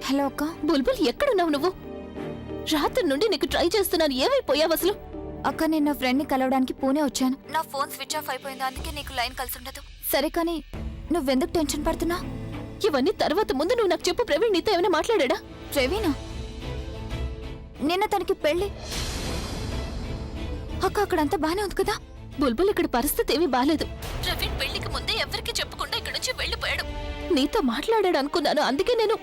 Hello అక్క. బుల్బుల్ ఎక్కడున్నావు నువ్వు? రాత్రి నుండి నీకు ట్రై చేస్తున్నాను, ఏమైపోయావు అసలు? అక్క, నేను నా ఫ్రెండ్ ని కలవడానికి పూణే వచ్చాను. నా ఫోన్ స్విచ్ ఆఫ్ అయిపోయింది, అందుకే నీకు లైన్ కలిసి ఉండదు. సరే కానీ నువ్వెందుకు టెన్షన్ పడుతున్నా? ఇవన్నీ తర్వాత ముందు నువ్వు నాకు చెప్పు. ప్రవీణ్ నీతో ఏమైనా మాట్లాడా? ప్రవీణా? నిన్న తనకి పెళ్లి. అక్క, అక్కడంతా బానే ఉంది కదా? బుల్బుల్, ఇక్కడ పరిస్థితి ఏమీ బాలేదు. ప్రవీణ్ పెళ్లికి ముందే ఎవరికి చెప్పకుండా ఇక్కడ నుంచి వెళ్లిపోయాడు. నీతో మాట్లాడాడు అనుకున్నాను, అందుకే నేను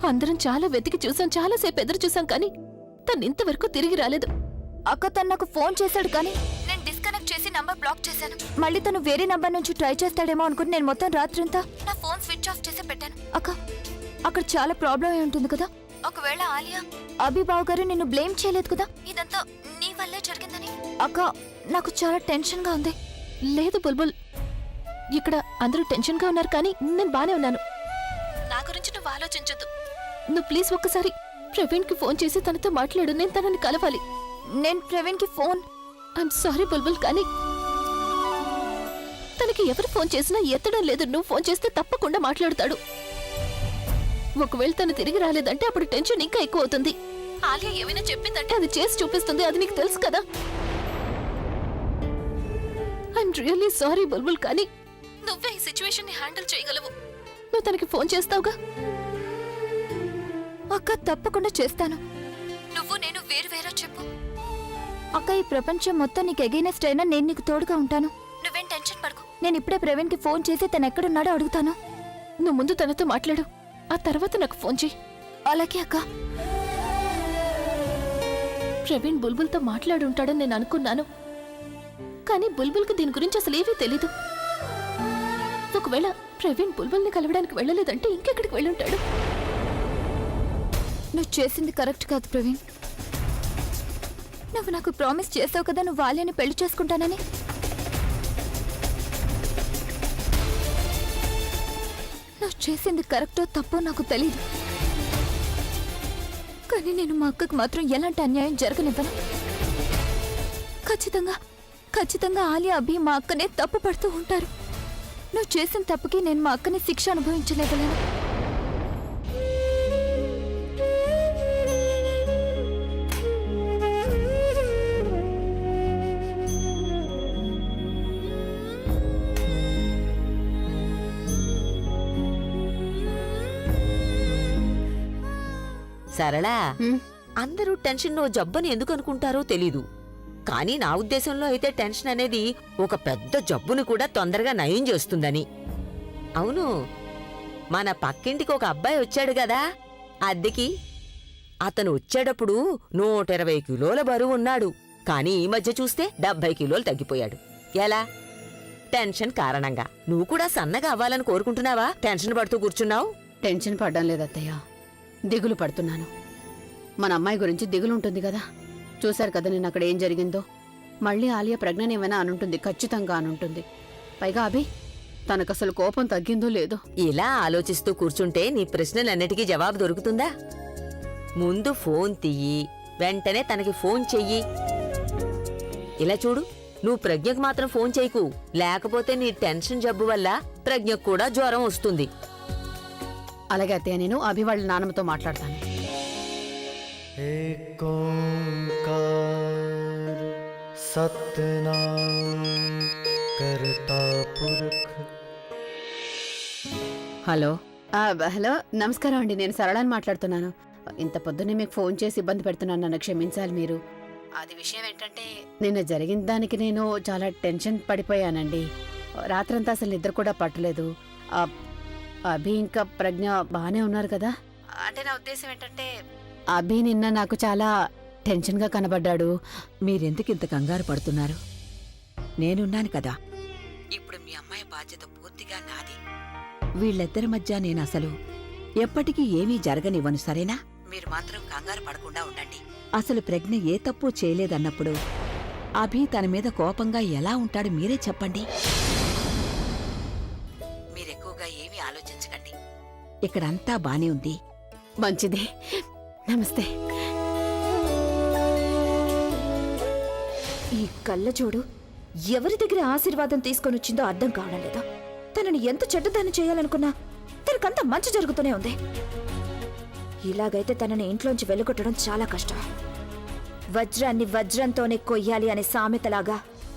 అందరం చాలా వెతికి చూసాం, చాలాసేపు ఎదురు చూసాం, కానీ తను ఇంతవరకు తిరిగి రాలేదు. అక్క, తను నాకు ఫోన్ చేశాడు కానీ నేను డిస్కనెక్ట్ చేసి నంబర్ బ్లాక్ చేశాను. మళ్ళీ తను వేరే నంబర్ నుంచి ట్రై చేస్తాడేమో అనుకుని నేను మొత్తం రాత్రంతా నా ఫోన్ స్విచ్ ఆఫ్ చేసి పెట్టాను. అక్క, అక్కడ చాలా ప్రాబ్లం అయి ఉంటుంది కదా? ఒకవేళ ఆలియా, అభిబావ్ గారు నిన్ను బ్లేమ్ చేయలేదు కదా ఇదంతా నీ వల్లే జరిగిందని? అక్క, నాకు చాలా టెన్షన్ గా ఉంది. లేదు బుల్బుల్, ఇక్కడ అందరూ టెన్షన్ గా ఉన్నారు, కానీ నేను బానే ఉన్నాను. నా గురించి నువ్వు ఆలోచించొద్దు. నువ్వు ప్లీజ్ ఒక్కసారి ప్రవీణ్ కి ఫోన్ చేసి తనతో మాట్లాడు. నేను తనని కలవాలి. నేను ప్రవీణ్ కి ఫోన్ ఐఎమ్ సారీ బుల్బుల్, కానీ తనకి ఎవరు ఫోన్ చేసినా ఎత్తడం లేదు. నువ్వు ఫోన్ చేస్తే తప్పకుండా మాట్లాడతాడు. ఒకవేళ తను తిరిగి రాలేదంటే అప్పుడు టెన్షన్ ఇంకా ఎక్కువ అవుతుంది. ఆలియా ఏమైనా చెప్పిందంటే అది చేసి చూపిస్తుంది, అది నీకు తెలుసు కదా. ఐఎమ్ రియల్లీ సారీ బుల్బుల్, కానీ నువ్వే ఈ సిచ్యువేషన్ ని హ్యాండిల్ చేయగలవు. నువ్వు తనకి ఫోన్ చేస్తావుగా? అక్క, తప్పకుండా చేస్తాను. నువ్వు నేను వేరు వేరే చెప్పు. అక్క, ఈ ప్రపంచం మొత్తం నీకు ఎగైనెస్ట్ అయినా నేను నీకు తోడుగా ఉంటాను. నువ్వేం టెన్షన్ పడకు. నేను ఇప్పుడే ప్రవీణ్ కి ఫోన్ చేసి తను ఎక్కడున్నాడో అడుగుతాను. నువ్వు ముందు తనతో మాట్లాడు, ఆ తర్వాత నాకు ఫోన్ చెయ్యి. అలాగే అక్క. ప్రవీణ్ బుల్బుల్తో మాట్లాడి ఉంటాడని నేను అనుకున్నాను, కానీ బుల్బుల్కి దీని గురించి అసలు ఏమీ తెలీదు. ఒకవేళ ప్రవీణ్ బుల్బుల్ని కలవడానికి వెళ్ళలేదంటే ఇంకెక్కడికి వెళ్ళుంటాడు. నువ్వు చేసింది కరెక్ట్ కాదు ప్రవీణ్. నువ్వు నాకు ప్రామిస్ చేసావు కదా నువ్వు ఆలియాని పెళ్లి చేసుకుంటానని. నువ్వు చేసింది కరెక్టో తప్పో నాకు తెలీదు, కానీ నేను మా అక్కకు మాత్రం ఎలాంటి అన్యాయం జరగనివ్వను. ఖచ్చితంగా ఆలియా, అభి మా అక్కనే తప్పు పడుతూ ఉంటారు. నువ్వు చేసిన తప్పుకి నేను మా అక్కని శిక్ష అనుభవించలేవలేను. సరళా, అందరూ టెన్షన్ నువ్వు జబ్బని ఎందుకు అనుకుంటారో తెలీదు, కానీ నా ఉద్దేశంలో అయితే టెన్షన్ అనేది ఒక పెద్ద జబ్బుని కూడా తొందరగా నయం చేస్తుందని. అవును, మన పక్కింటికి ఒక అబ్బాయి వచ్చాడు కదా అద్దెకి. అతను వచ్చేటప్పుడు 120 కిలోల బరువు ఉన్నాడు, కానీ ఈ మధ్య చూస్తే 70 కిలోలు తగ్గిపోయాడు. ఎలా? టెన్షన్ కారణంగా. నువ్వు కూడా సన్నగా అవ్వాలని కోరుకుంటున్నావా? టెన్షన్ పడుతూ కూర్చున్నావు. టెన్షన్ పడ్డం లేదత్తయ్య, దిగులు పడుతున్నాను. మన అమ్మాయి గురించి దిగులుంటుంది కదా. చూశారు కదా నేను అక్కడ ఏం జరిగిందో. మళ్ళీ ఆలియా ప్రెగ్నెంట్ ఏమైనా అనుంటుంది, ఖచ్చితంగా అనుంటుంది. పైగా అభి, తనకసలు కోపం తగ్గిందో లేదో. ఇలా ఆలోచిస్తూ కూర్చుంటే నీ ప్రశ్నలన్నిటికీ జవాబు దొరుకుతుందా? ముందు ఫోన్ తీయి, వెంటనే తనకి ఫోన్ చెయ్యి. ఇలా చూడు, నువ్వు ప్రజ్ఞకు మాత్రం ఫోన్ చేయకు, లేకపోతే నీ టెన్షన్ జబ్బు వల్ల ప్రజ్ఞకు కూడా జ్వరం వస్తుంది. అలాగే అత్తయ్య, నేను అభి వాళ్ళ నాన్నమ్మతో మాట్లాడతాను. హలో. హలో, నమస్కారం అండి. నేను సరళని మాట్లాడుతున్నాను. ఇంత పొద్దున్నే మీకు ఫోన్ చేసి ఇబ్బంది పెడుతున్నాను, నన్ను క్షమించాలి మీరు. అది విషయం ఏంటంటే, నిన్న జరిగిన దానికి నేను చాలా టెన్షన్ పడిపోయానండి. రాత్రంతా అసలు నిద్ర కూడా పట్టలేదు. అభి ఇంకా ప్రజ్ఞ బాగానే ఉన్నారు కదా? అంటే నా ఉద్దేశం ఏంటంటే, అభి నిన్న నాకు చాలా టెన్షన్గా కనబడ్డాడు. మీరెందుకు ఇంత కంగారు పడుతున్నారు? నేనున్నాను కదా. ఇప్పుడు మీ అమ్మాయి బాధ్యత పూర్తిగా నాది. వీళ్ళిద్దరి మధ్య నేనసలు ఎప్పటికీ ఏమీ జరగనివ్వను, సరేనా? మీరు మాత్రం కంగారు పడకుండా ఉండండి. అసలు ప్రజ్ఞ ఏ తప్పు చేయలేదన్నప్పుడు అభి తన మీద కోపంగా ఎలా ఉంటాడు మీరే చెప్పండి. మీరెక్కువగా ఏమీ ఆలోచించకండి. ఇక్కడంతా బానే ఉంది. మంచిది. నమస్తే. ఈ కళ్ళజోడు ఎవరి దగ్గర ఆశీర్వాదం తీసుకొనొచ్చిందో అర్థం కావడం లేదా? తనని ఎంత చెడ్డదాన్ని చేయాలనుకున్నా తనకంత మంచి జరుగుతూనే ఉంది. ఇలాగైతే తనని ఇంట్లోంచి వెళ్ళగొట్టడం చాలా కష్టం. వజ్రాన్ని వజ్రంతోనే కొయ్యాలి అనే సామెతలాగా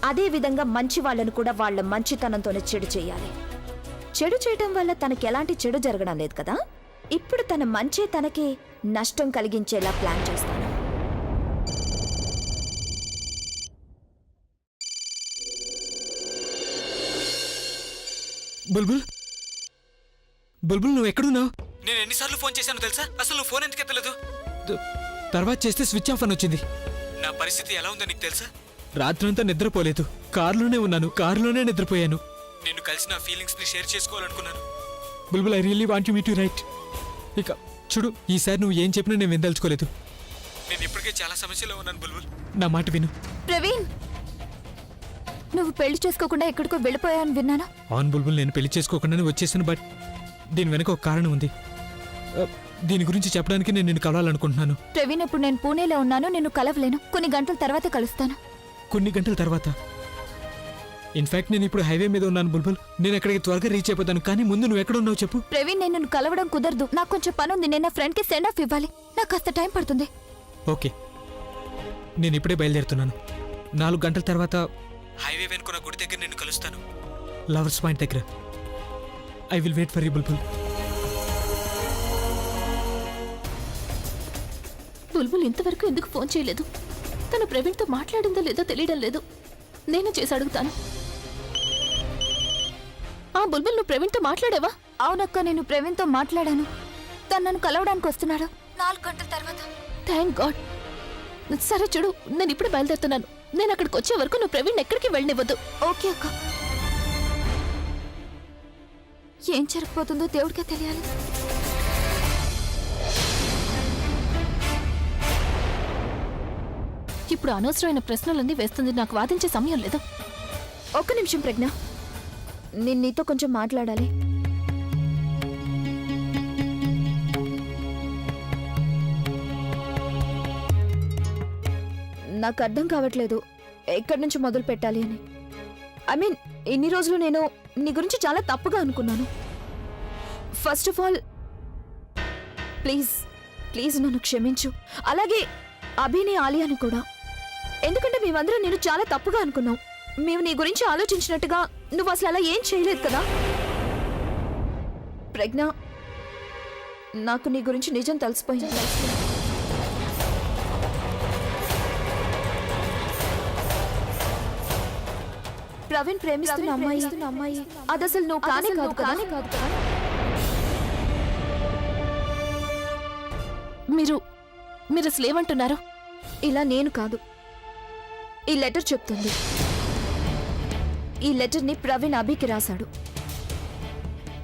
అదే విధంగా మంచి వాళ్ళను కూడా వాళ్ళ మంచితనంతోనే చెడు చేయాలి. చెడు చేయటం వల్ల తనకి ఎలాంటి చెడు జరగడం లేదు కదా. ఇప్పుడు తన మంచే తనకి నష్టం కలిగించేలా ప్లాన్ చేస్తాను. బుల్బుల్ బుల్బుల్ నువ్వు ఎక్కడున్నావు? నేను ఎన్నిసార్లు ఫోన్ చేశాను తెలుసా? అసలు నువ్వు ఫోన్ ఎందుకు ఎత్తలేదు? తర్వాత చేస్తే స్విచ్ ఆఫ్ అని వచ్చింది. నా పరిస్థితి ఎలా ఉందో నీకు తెలుసా? రాత్రంతా నిద్రపోలేదు. కారులోనే ఉన్నాను, కారులోనే నిద్రపోయాను. నిన్ను కలిసి నా ఫీలింగ్స్ ని షేర్ చేసుకోవాలనుకున్నాను. Bulbul, I really want you me to write. ఇక చూడు, ఈసారి నువ్వు ఏం చెప్పినా నేను విందలుచుకోలేదు. నేను ఇప్పటికే చాలా సమస్యలో ఉన్నాను బుల్బుల్, నా మాట విను. ప్రవీణ్, నువ్వు పెళ్లి చేసుకోకుండా ఎక్కడికో వెళ్ళిపోయావని విన్నాను. అవును బుల్బుల్, నేను పెళ్లి చేసుకోకుండానే వచ్చేసాను. బట్ దీని వెనక ఒక కారణం ఉంది. దీని గురించి చెప్పడానికి నేను నిన్ను కలవాలనుకుంటున్నాను. ప్రవీణ్, ఇప్పుడు నేను పూణేలో ఉన్నాను, నిన్ను కలవలేను. కొన్ని గంటల తర్వాత కలుస్తాను. కొన్ని గంటల తర్వాత? ఇన్ఫాక్ట్ నేను ఇప్పుడు హైవే మీద ఉన్నాను బుల్బుల్. నేను అక్కడికి త్వరగా రీచ్ అయిపోతాను. కానీ ముందు నువ్వు ఎక్కడ ఉన్నావు చెప్పు. ప్రవీణ్, నేను నిన్ను కలవడం కుదరదు. నాకు కొంచెం పని ఉంది. నేను నా ఫ్రెండ్ కి సెండ్ ఆఫ్ ఇవ్వాలి. నాకు కాస్త టైం పడుతుంది. ఓకే, నేను ఇప్పుడే బయలుదేరుతున్నాను. 4 గంటల తర్వాత హైవే వెనుకున్న గుడి దగ్గర నిన్ను కలుస్తాను, లవర్స్ పాయింట్ దగ్గర. I will wait for you Bulbul. Bulbul ఇంతవరకు ఎందుకు ఫోన్ చేయలేదు? తను ప్రవీణ్తో మాట్లాడిందో లేదో తెలియడం లేదు. నేనే చేసి అడుగుతాను. బుల్బుల్, నువ్వు ప్రవీణ్తో మాట్లాడావా? అవునక్క, నేను ప్రవీణ్తో మాట్లాడాను. తను నన్ను కలవడానికి వస్తున్నాడు 4 గంటల తర్వాత. Thank God. సరే చూడు, నేను ఇప్పుడు బయలుదేరుతున్నాను. నేను అక్కడికి వచ్చే వరకు నువ్వు ప్రవీణ్ ఎక్కడికి వెళ్ళనివ్వద్దు. ఓకే అక్క. ఏం జరగబోతుందో దేవుడికే తెలియాలి. ఇప్పుడు అనవసరమైన ప్రశ్నలన్నీ వేస్తుంది. నాకు వాదించే సమయం లేదు. ఒక్క నిమిషం ప్రజ్ఞ, నేను నీతో కొంచెం మాట్లాడాలి. నాకు అర్థం కావట్లేదు ఎక్కడి నుంచి మొదలు పెట్టాలి అని. ఐ మీన్, ఇన్ని రోజులు నేను నీ గురించి చాలా తప్పుగా అనుకున్నాను. First of all please please నన్ను క్షమించు. అలాగే అభిని, ఆలియాని కూడా. ఎందుకంటే మేమందరం నేను చాలా తప్పుగా అనుకున్నాం. మేము నీ గురించి ఆలోచించినట్టుగా నువ్వు అసలు అలా ఏం చేయలేదు కదా. ప్రజ్ఞ, నాకు నీ గురించి నిజం తెలిసిపోయింది. ప్రవీణ్ ప్రేమిస్తున్న అమ్మాయి అది అసలు నువ్వు కానే కాదు కదా. మీరు అసలు ఏమంటున్నారు? ఇలా నేను కాదు, ఈ లెటర్ చెప్తుంది. ఈ లెటర్ని ప్రవీణ్ అభికి రాశాడు.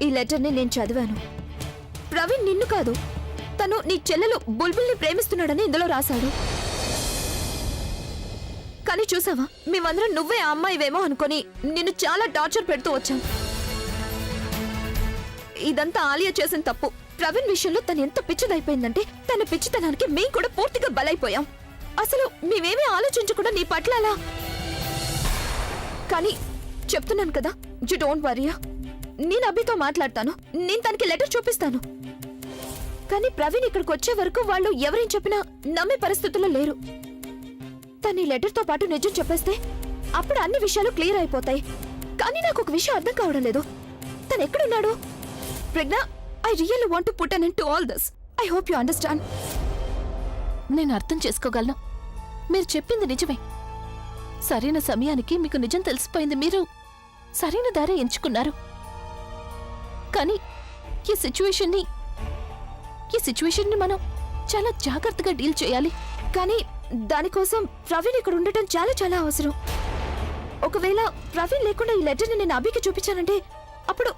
ఈ లెటర్ని నేను చదివాను. ప్రవీణ్ నిన్ను కాదు, తను నీ చెల్లెలు బుల్బుల్ని ప్రేమిస్తున్నాడని ఇందులో రాశాడు. కానీ చూసావా, మేమందరం నువ్వే ఆ అమ్మాయివేమో అనుకొని నిన్ను చాలా టార్చర్ పెడుతూ వచ్చాం. ఇదంతా ఆలియా చేసిన తప్పు. ప్రవీణ్ విషయంలో తను ఎంత పిచ్చిదైపోయిందంటే తన పిచ్చితనానికి మేం కూడా పూర్తిగా బలైపోయాం. అసలు మేమేమీ ఆలోచించకుండా నీ పట్ల అలా. కానీ చెప్తున్నాను కదా, యు డోంట్ వరీ. నేను అభితో మాట్లాడతాను, నేను తనకి లెటర్ చూపిస్తాను. కానీ ప్రవీణ్ ఇక్కడికి వచ్చే వరకు వాళ్ళు ఎవరేం చెప్పినా నమ్మే పరిస్థితుల్లో లేరు. తన ఈ లెటర్తో పాటు నిజం చెప్పేస్తే అప్పుడు అన్ని విషయాలు క్లియర్ అయిపోతాయి. కానీ నాకు ఒక విషయం అర్థం కావడం లేదు. తను ఎక్కడున్నాడు? Pragya, I really want to put an end to all this. I hope you understand. నేను అర్థం చేసుకోగలను. మీరు చెప్పింది నిజమే. సరైన సమయానికి మీకు నిజం తెలిసిపోయింది. మీరు సరైన దారి ఎంచుకున్నారు. కానీ ఈ సిచ్యువేషన్ని మనం చాలా జాగ్రత్తగా డీల్ చేయాలి. కానీ దానికోసం ప్రవీణ్ ఇక్కడ ఉండటం చాలా చాలా అవసరం. ఒకవేళ ప్రవీణ్ లేకుండా ఈ లెటర్ని నేను అభికి చూపించానంటే అప్పుడు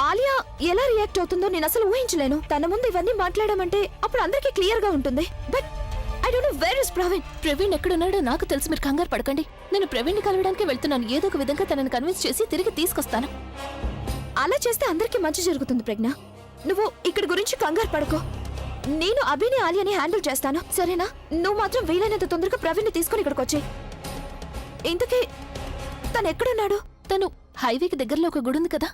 ఆలియా ఎలా రియాక్ట్ అవుతుందో నేను అసలు ఊహించలేను. తన ముందు ఇవన్నీ మాట్లాడమంటే అప్పుడు అందరికీ క్లియర్ గా ఉంటుంది. But I don't know where is Praveen. Praveen ఎక్కడున్నాడో నాకు తెలుసు. మీరు కంగారు పడకండి. నేను ప్రవీణ్ని కలవడానికి వెళ్తున్నాను. ఏదో ఒక విధంగా తనని కన్విన్స్ చేసి తిరిగి తీసుకొస్తాను. అలా చేస్తే అందరికీ మంచి జరుగుతుంది ప్రజ్ఞ. నువ్వు ఇక్కడ గురించి కంగారు పడుకో. నేను అభిని, ఆలియాని హ్యాండిల్ చేస్తాను, సరేనా? నువ్వు మాత్రం వీలైనంత తొందరగా ప్రవీణ్ని తీసుకుని ఇక్కడికి వచ్చేయ్. ఇంతకీ తను ఎక్కడున్నాడు? తను హైవేకి దగ్గరలో ఒక గుడి ఉంది కదా,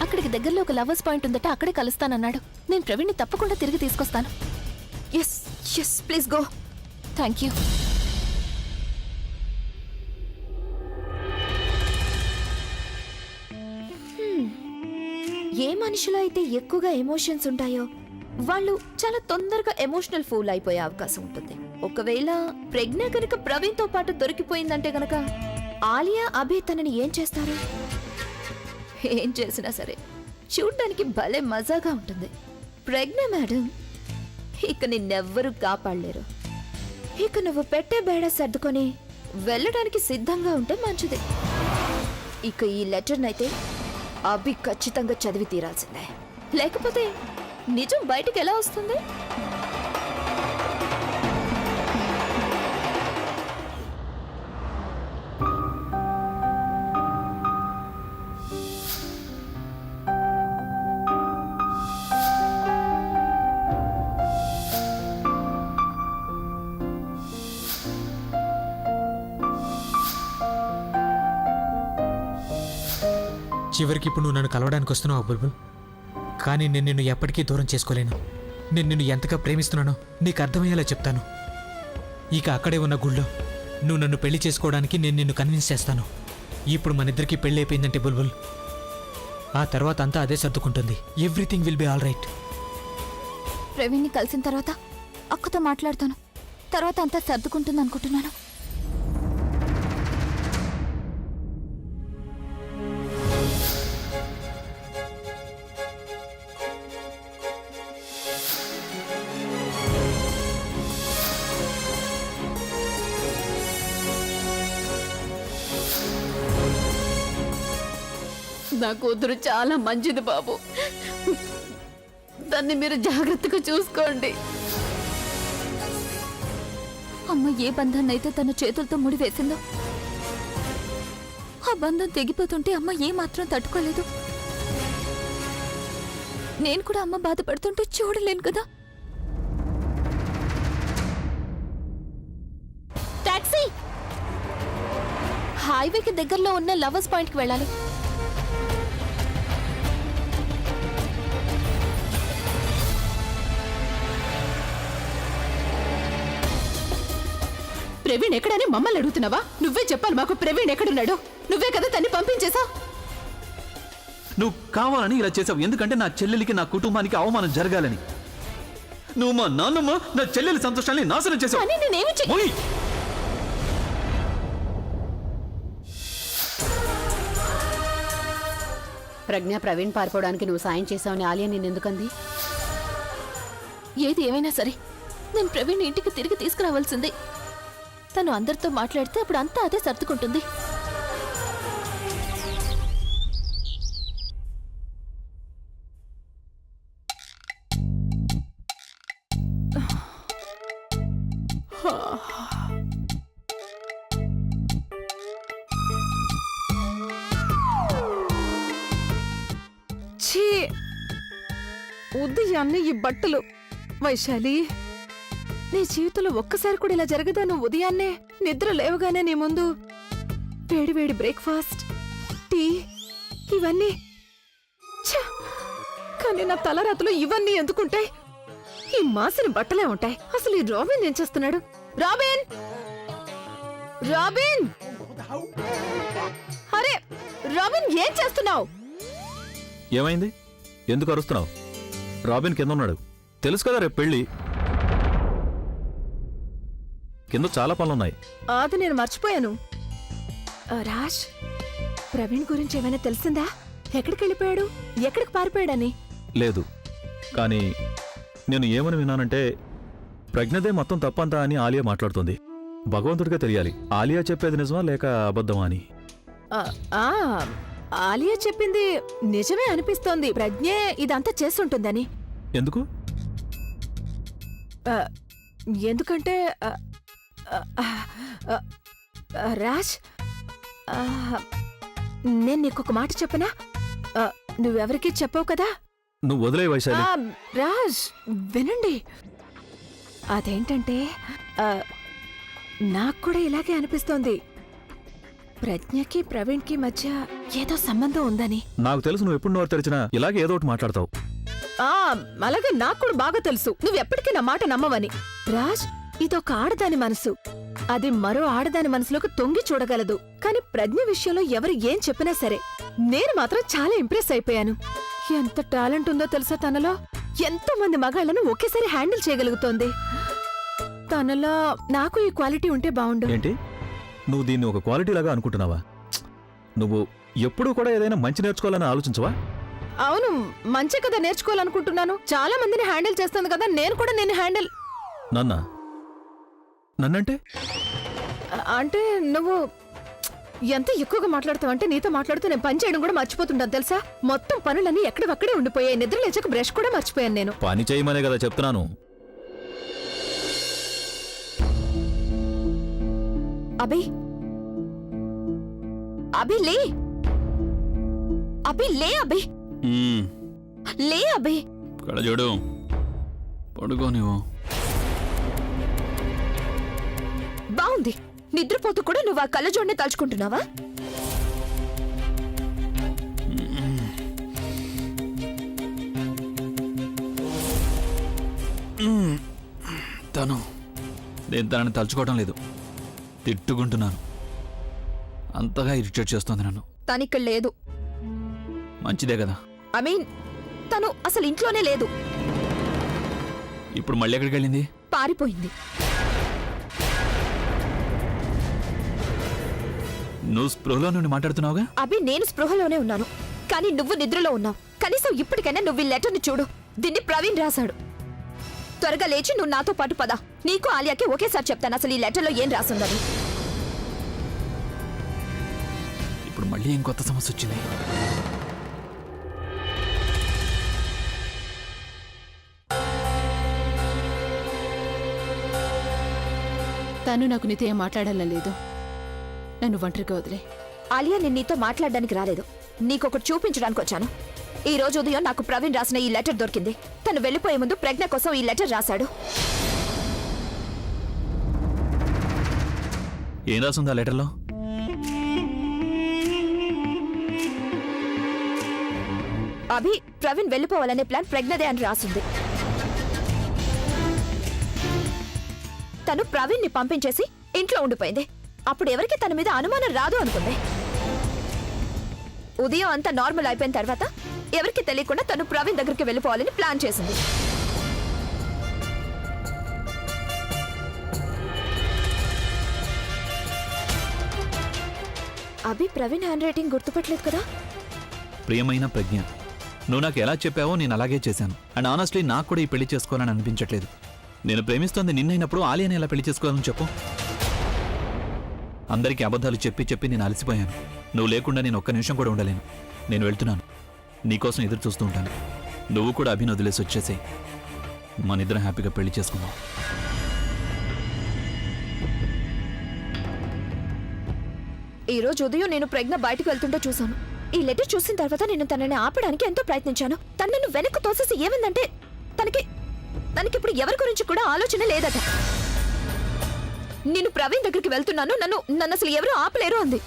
అక్కడికి దగ్గరలో ఒక లవర్స్ పాయింట్ ఉందట, అక్కడే కలుస్తానన్నాడు. నేను ప్రవీణ్ని తప్పకుండా తిరిగి తీసుకొస్తాను. Yes yes please go. Thank you. ఏ మనుషులో అయితే ఎక్కువగా ఎమోషన్స్ ఉంటాయో వాళ్ళు చాలా తొందరగా ఎమోషనల్ ఫూల్ అయిపోయే అవకాశం ఉంటుంది. ఒకవేళ ప్రజ్ఞ కనుక ప్రవీణ్తో పాటు దొరికిపోయిందంటే గనక ఆలియా, అభి తనని ఏం చేస్తారు? ఏం చేసినా సరే చూడ్డానికి భలే మజాగా ఉంటుంది. ప్రజ్ఞ మేడం, ఇక నిన్నెవ్వరూ కాపాడలేరు. ఇక నువ్వు పెట్టే బేడ సర్దుకొని వెళ్ళడానికి సిద్ధంగా ఉంటే మంచిది. ఇక ఈ లెటర్నైతే అభి ఖచ్చితంగా చదివి తీరాల్సిందే, లేకపోతే నిజం బయటికి ఎలా వస్తుంది? చివరికి ఇప్పుడు నువ్వు నన్ను కలవడానికి వస్తున్నావు బుల్బుల్, కానీ నేను నిన్ను ఎప్పటికీ దూరం చేసుకోలేను. నేను నిన్ను ఎంతగా ప్రేమిస్తున్నానో నీకు అర్థమయ్యేలా చెప్తాను. ఇక అక్కడే ఉన్న గుళ్ళో నువ్వు నన్ను పెళ్లి చేసుకోవడానికి నేను నిన్ను కన్విన్స్ చేస్తాను. ఇప్పుడు మన ఇద్దరికి పెళ్లి అయిపోయిందంటే బుల్బుల్, ఆ తర్వాత అంతా అదే సర్దుకుంటుంది. Everything will be all right. ప్రవీణ్ని కలిసిన తర్వాత అక్కతో మాట్లాడతాను. తర్వాత అంతా సర్దుకుంటుంది అనుకుంటున్నాను. నా కూతురు చాలా మంచిది బాబు, దాన్ని మీరు జాగ్రత్తగా చూసుకోండి. అమ్మ ఏ బంధాన్ని అయితే తన చేతులతో ముడివేసిందో ఆ బంధం తెగిపోతుంటే అమ్మ ఏ మాత్రం తట్టుకోలేదు. నేను కూడా అమ్మ బాధపడుతుంటే చూడలేను కదా. టాక్సీ! హైవేకి దగ్గరలో ఉన్న లవర్స్ పాయింట్కి వెళ్ళాలి. ప్రవీణ్ ఎక్కడని మమ్మల్ని అడుగుతున్నావా? నువ్వే చెప్పాలి మాకు ప్రవీణ్ ఎక్కడున్నాడో. నువ్వే కదా తన్ని పంపించేశా. నువ్వు కావాలని ఇలా చేసావు, ఎందుకంటే నా చెల్లెలికి, నా కుటుంబానికి అవమానం జరగాలని. నువ్వు మా నాన్నమ్మ, నా చెల్లెలి సంతోషాన్ని నాశనం చేసావు. కానీ నేనేమి మోయ్! ప్రజ్ఞ ప్రవీణ్ పారిపోవడానికి నువ్వు సాయం చేసావని ఆలియా నిన్నెందుకంది? ఏది ఏమైనా సరే నేను ప్రవీణ్ ఇంటికి తిరిగి తీసుకురావాల్సిందే. తను అందరితో మాట్లాడితే అప్పుడు అంతా అదే సర్దుకుంటుంది. ఛీ, ఉదయాన్నే ఈ బట్టలు. వైశాలి, నీ జీవితంలో ఒక్కసారి కూడా ఇలా జరగదా? నువ్వు ఉదయాన్నే నిద్ర లేవగానే నీ ముందు వేడివేడి బ్రేక్ఫాస్ట్, టీ, ఇవన్నీ. ఛ! కానీ నా తలరాతలో ఇవన్నీ ఎందుకుంటాయి? ఈ మాసిన బట్టలే ఉంటాయి. అసలు ఈ రాబిన్ ఏం చేస్తున్నాడు? రాబిన్! రాబిన్! అరే రాబిన్, ఏం చేస్తున్నావు? ఏమైంది? ఎందుకు అరుస్తున్నావు? రాబిన్ కింద ఉన్నాడు, తెలుసు కదా రేపు పెళ్ళి. కింద చాలా పనులున్నాయి. అది నేను మర్చిపోయాను. రాజ్, ప్రవీణ్ గురించి ఏమైనా తెలిసిందా? ఎక్కడికి వెళ్ళిపోయాడు? ఎక్కడికి పారిపోయాడని? లేదు, కానీ నేను ఏమని విన్నానంటే ప్రజ్ఞదే మొత్తం తప్పంతా అని ఆలియా మాట్లాడుతుంది. భగవంతుడిగా తెలియాలి, ఆలియా చెప్పేది నిజమా లేక అబద్ధమా అని. ఆలియా చెప్పింది నిజమే అనిపిస్తోంది. ప్రజ్ఞే ఇదంతా చేస్తుంటుందని. ఎందుకు? ఎందుకంటే రాజ్, నేను నీకొక మాట చెప్పనా? నువ్వెవరికీ చెప్పవు కదా? నువ్వు వదిలే వైశాలి. రాజ్, వినండి. అదేంటంటే నాకు కూడా ఇలాగే అనిపిస్తోంది. ప్రజ్ఞకి ప్రవీణ్కి మధ్య ఏదో సంబంధం ఉందని. నాకు తెలుసు నువ్వు ఎప్పుడు నోరు తెరిచినా ఇలాగే ఏదో ఒకటి మాట్లాడతావు. అలాగే నాకు కూడా బాగా తెలుసు నువ్వెప్పటికీ నా మాట నమ్మవని. రాజ్, ఇదొక ఆడదాని మనసు. అది మరో ఆడదాని మనసులోకి తొంగి చూడగలదు. కానీ ప్రజ్ఞ విషయంలో ఎవరు ఏం చెప్పినా సరే నేను మాత్రం చాలా ఇంప్రెస్ అయిపోయాను. ఎంత టాలెంట్ ఉందో తెలుసా తనలో. ఎంతో మంది మగాళ్లను ఒకేసారి హ్యాండిల్ చేయగలుగుతోంది. తనలో నాకు ఈ క్వాలిటీ ఉంటే బావుండు. ఏంటి నువ్వు దీన్ని ఒక క్వాలిటీ లాగా అనుకుంటున్నావా? నువ్వు ఎప్పుడూ కూడా ఏదైనా మంచి నేర్చుకోవాలని ఆలోచించవా? అవును, మంచి కదా నేర్చుకోవాలనుకుంటున్నాను. చాలా మందిని హ్యాండిల్ చేస్తుంది కదా, నేను కూడా నేను హ్యాండిల్. నన్నంటే అంటే నువ్వు ఎంత ఎక్కువగా మాట్లాడుతావంటే నీతో మాట్లాడుతూ నేను పని చేయడం కూడా మర్చిపోతుంటాను తెలుసా. మొత్తం పనులన్నీ ఎక్కడవక్కడే ఉండిపోయాయి. నిద్ర లేచాక బ్రష్ కూడా మర్చిపోయాను నేను. పని చేయమనే కదా చెప్తున్నాను. అభి అభి లే, అభి లే, అభి లే, అభి చూడు పడుకో. నువ్వు బాగుంది. నిద్రపోతూ కూడా నువ్వు ఆ కళ్ళజోడిని తలుచుకుంటున్నావా? నేను తనని తలుచుకోవడం లేదు, తిట్టుకుంటున్నాను. అంతగా ఇరిటేట్ చేస్తోంది నన్ను. తనిక్కడ లేదు. మంచిదే కదా. ఐ మీన్ తను అసలు ఇంట్లోనే లేదు. ఇప్పుడు మళ్ళీ ఎక్కడికి వెళ్ళింది? పారిపోయింది. నువ్వు స్పృహలో నుండి మాట్లాడుతున్నావుగా? అభి, నేను స్పృహలోనే ఉన్నాను, కానీ నువ్వు నిద్రలో ఉన్నావు. కనీసం ఇప్పటికైనా నువ్వు ఈ లెటర్ని చూడు. దీన్ని ప్రవీణ్ రాశాడు. త్వరగా లేచి నువ్వు నాతో పాటు పద. నీకు ఆలియాకి ఒకేసారి చెప్తాను అసలు ఈ లెటర్లో ఏం రాసుందని. ఇప్పుడు మళ్ళీ ఏం కొత్త సమస్య వచ్చింది? తను నాకు నీతో ఏం మాట్లాడాలని లేదు. నన్ను ఒంటరిగా వదిలే. ఆలియా, నేను నీతో మాట్లాడడానికి రాలేదు, నీకొకటి చూపించడానికి వచ్చాను. ఈ రోజు ఉదయం నాకు ప్రవీణ్ రాసిన ఈ లెటర్ దొరికింది. తను వెళ్ళిపోయే ముందు ప్రజ్ఞ కోసం ఈ లెటర్ రాశాడు. ఏం రాసుంది ఆ లెటర్లో? అభి, ప్రవీణ్ వెళ్ళిపోవాలనే ప్లాన్ ప్రజ్ఞదే అని రాసుంది. తను ప్రవీణ్ ని పంపించేసి ఇంట్లో ఉండిపోయింది. అప్పుడు ఎవరికి తన మీద అనుమానం రాదు అనుకుంది. ఉదయం అంతా నార్మల్ అయిపోయిన తర్వాత ఎవరికి తెలియకుండా తను ప్రవీణ్ దగ్గరికి వెళ్ళిపోవాలని ప్లాన్ చేసింది. అభి, ప్రవీణ్ హ్యాండ్ రైటింగ్ గుర్తుపట్టలేదు కదా? ప్రియమైన ప్రజ్ఞ, నువ్వు నాకు ఎలా చెప్పావో నేను అలాగే చేశాను. అండ్ ఆనెస్ట్లీ నాకు కూడా ఈ పెళ్లి చేసుకోవాలని అనిపించట్లేదు. నేను ప్రేమిస్తోంది నిన్నైనప్పుడు ఆలియాని ఎలా పెళ్లి చేసుకోవాలని చెప్పు. అందరికీ అబద్ధాలు చెప్పి చెప్పి నేను అలసిపోయాను. నువ్వు లేకుండా నేను ఒక్క నిమిషం కూడా ఉండలేను. నేను వెళ్తున్నాను. నీకోసం ఎదురు చూస్తూ ఉంటాను. నువ్వు కూడా అభిని వదిలేసి వచ్చేసేయ్. మనిద్దరం హ్యాపీగా పెళ్లి చేసుకుందాం. ఈ రోజు ఉదయం నేను ప్రజ్ఞ బయటకు వెళ్తుంటే చూశాను. ఈ లెటర్ చూసిన తర్వాత నేను తనని ఆపడానికి ఎంతో ప్రయత్నించాను. తను నన్ను వెనక్కు తోసేసి ఏమందంటే తనకిప్పుడు ఎవరి గురించి కూడా ఆలోచన లేదట. నేను ప్రవీణ్ దగ్గరికి వెళ్తున్నాను, నన్ను అసలు ఎవరూ ఆపలేరు అంది.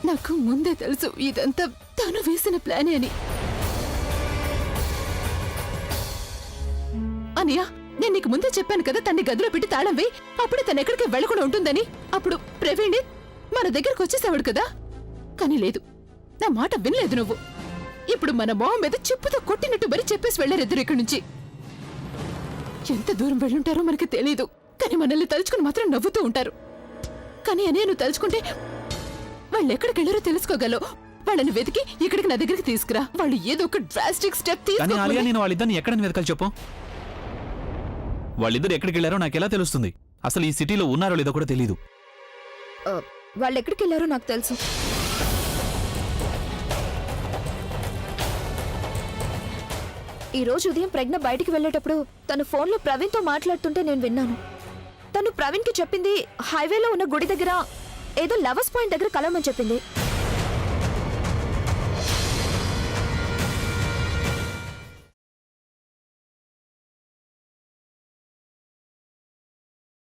నాకు ముందే తెలుసు ఇదంతా తను వేసిన ప్లానే అని. అనియా, నేను నీకు ముందే చెప్పాను కదా తన్ని గదిలో పెట్టి తాళం వేయి, అప్పుడే తను ఎక్కడికి వెళ్లకుండా ఉంటుందని. అప్పుడు ప్రవీణ్ మన దగ్గరకు వచ్చేసేవాడు కదా. కానీ లేదు, నా మాట వినలేదు నువ్వు. ఇప్పుడు మన మొహం మీద చెప్పుతో కొట్టినట్టు మరి చెప్పేసి వెళ్ళారిద్దరు ఇక్కడి నుంచి. ఎంత దూరం వెళ్ళుంటారో మనకి తెలీదు, కానీ మనల్ని తలుచుకుని మాత్రం నవ్వుతూ ఉంటారు. కానీ అనే నువ్వు తలుచుకుంటే వాళ్ళు ఎక్కడికి వెళ్ళారో తెలుసుకోగలవు. వాళ్ళని వెతికి ఇక్కడికి నా దగ్గరికి తీసుకురా. వాళ్ళు ఏదో ఒక డ్రాస్టిక్ స్టెప్ కానీ ఆలియా, నేను వాళ్ళిద్దరిని ఎక్కడని వెతకాలి చెప్పు. వాళ్ళిద్దరు ఎక్కడికి వెళ్ళారో నాకెలా తెలుస్తుంది? అసలు ఈ సిటీలో ఉన్నారో లేదో కూడా తెలీదు. వాళ్ళు ఎక్కడికి వెళ్ళారో నాకు తెలుసు. ఈ రోజు ఉదయం ప్రజ్ఞ బయటికి వెళ్ళేటప్పుడు తను ఫోన్లో ప్రవీణ్తో మాట్లాడుతుంటే నేను విన్నాను. తను ప్రవీణ్కి చెప్పింది హైవేలో ఉన్న గుడి దగ్గర ఏదో లవర్స్ పాయింట్ దగ్గర కలవమని చెప్పింది.